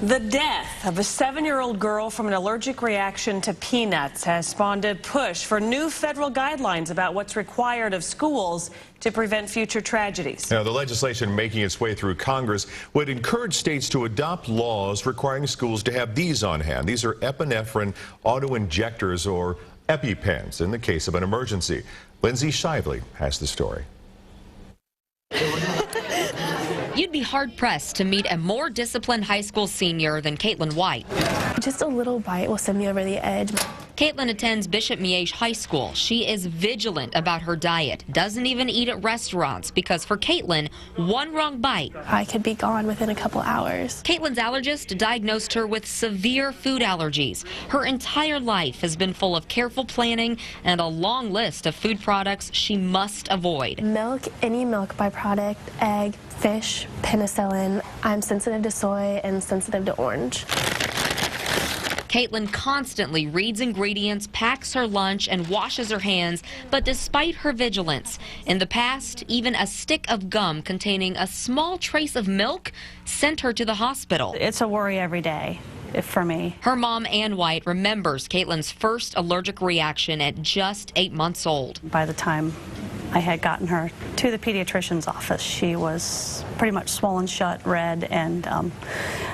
The death of a 7-year-old girl from an allergic reaction to peanuts has spawned a push for new federal guidelines about what's required of schools to prevent future tragedies. Now, the legislation making its way through Congress would encourage states to adopt laws requiring schools to have these on hand. These are epinephrine auto-injectors, or EpiPens, in the case of an emergency. Lindsay Shively has the story. You'd be hard-pressed to meet a more disciplined high school senior than Caitlin White. Just a little bite will send me over the edge. Caitlin attends Bishop Miege High School. She is vigilant about her diet, doesn't even eat at restaurants because for Caitlin, one wrong bite. I could be gone within a couple hours. Caitlin's allergist diagnosed her with severe food allergies. Her entire life has been full of careful planning and a long list of food products she must avoid. Milk, any milk byproduct, egg, fish, penicillin. I'm sensitive to soy and sensitive to orange. Caitlin constantly reads ingredients, packs her lunch, and washes her hands, but despite her vigilance, in the past, even a stick of gum containing a small trace of milk sent her to the hospital. It's a worry every day for me. Her mom, Ann White, remembers Caitlin's first allergic reaction at just 8 months old. By the time I had gotten her to the pediatrician's office, she was pretty much swollen shut, red, and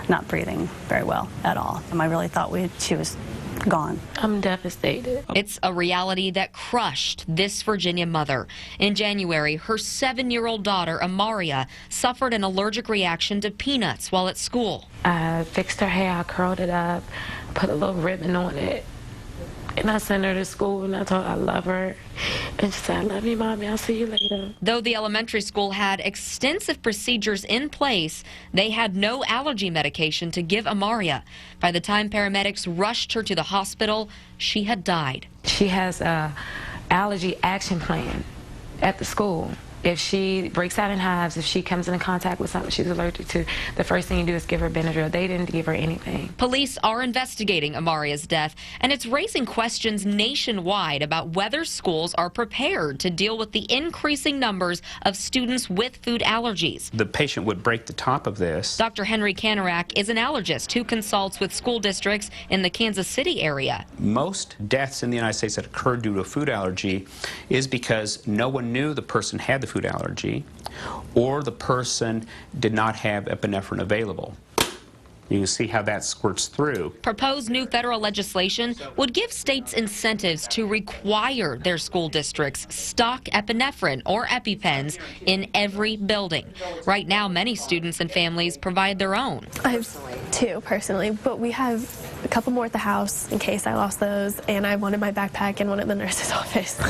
not breathing very well at all. I really thought she was gone. I'm devastated. It's a reality that crushed this Virginia mother. In January, her 7-year-old daughter, Amaria, suffered an allergic reaction to peanuts while at school. I fixed her hair, I curled it up, put a little ribbon on it, and I sent her to school and I told her I love her. And she said, I love you, Mommy, I'll see you later. Though the elementary school had extensive procedures in place, they had no allergy medication to give Amaria. By the time paramedics rushed her to the hospital, she had died. She has a allergy action plan at the school. If she breaks out in hives, if she comes into contact with something she's allergic to, the first thing you do is give her Benadryl. They didn't give her anything. Police are investigating Amaria's death, and it's raising questions nationwide about whether schools are prepared to deal with the increasing numbers of students with food allergies. The patient would break the top of this. Dr. Henry Kanarak is an allergist who consults with school districts in the Kansas City area. Most deaths in the United States that occur due to a food allergy is because no one knew the person had the food allergy, or the person did not have epinephrine available. You can see how that squirts through. Proposed new federal legislation would give states incentives to require their school districts stock epinephrine or EpiPens in every building. Right now, many students and families provide their own. I have 2 personally, but we have a couple more at the house in case I lost those, and I wanted my backpack in one at the nurse's office.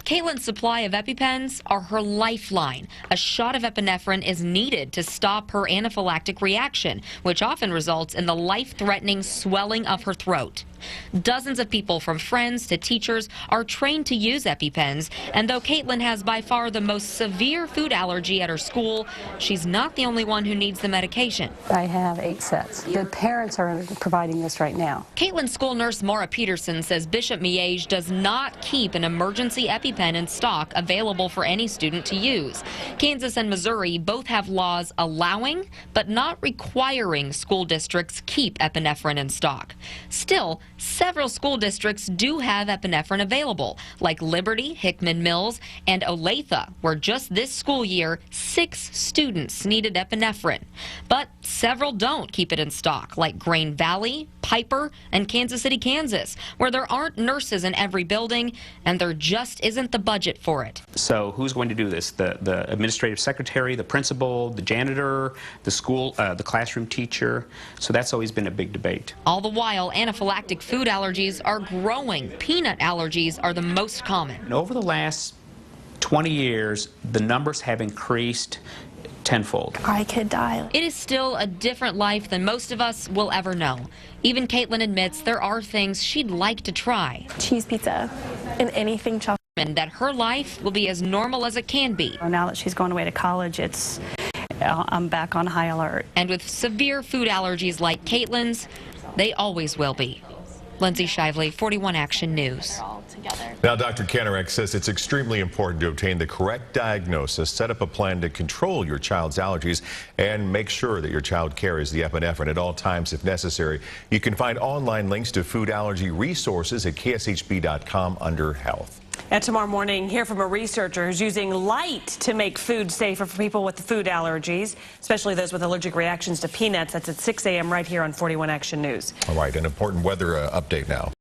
Caitlin's supply of EpiPens are her lifeline. A shot of epinephrine is needed to stop her anaphylactic reaction, which often results in the life-threatening swelling of her throat. Dozens of people, from friends to teachers, are trained to use EpiPens, and though Caitlin has by far the most severe food allergy at her school, she's not the only one who needs the medication. I have 8 sets. The parents are providing this right now. Caitlin's school nurse Maura Peterson says Bishop Miege does not keep an emergency EpiPen in stock available for any student to use. Kansas and Missouri both have laws allowing but not requiring school districts keep epinephrine in stock. Still, several school districts do have epinephrine available, like Liberty, Hickman Mills, and Olathe, where just this school year, 6 students needed epinephrine. But several don't keep it in stock, like Grain Valley, Piper, and Kansas City, Kansas, where there aren't nurses in every building, and there just isn't the budget for it. So who's going to do this? The administrative secretary, the principal, the janitor, the school, the classroom teacher. So that's always been a big debate. All the while, anaphylactic food allergies are growing. Peanut allergies are the most common. And over the last 20 years, the numbers have increased tenfold. I could die. It is still a different life than most of us will ever know. Even Caitlin admits there are things she'd like to try. Cheese pizza and anything chocolate. And that her life will be as normal as it can be. Now that she's going away to college, I'm back on high alert. And with severe food allergies like Caitlin's, they always will be. Lindsay Shively, 41 Action News. together. Now, Dr. Kanarek says it's extremely important to obtain the correct diagnosis, set up a plan to control your child's allergies, and make sure that your child carries the epinephrine at all times if necessary. You can find online links to food allergy resources at kshb.com under health. And tomorrow morning, hear from a researcher who's using light to make food safer for people with food allergies, especially those with allergic reactions to peanuts. That's at 6 a.m. right here on 41 Action News. All right, an important weather update now.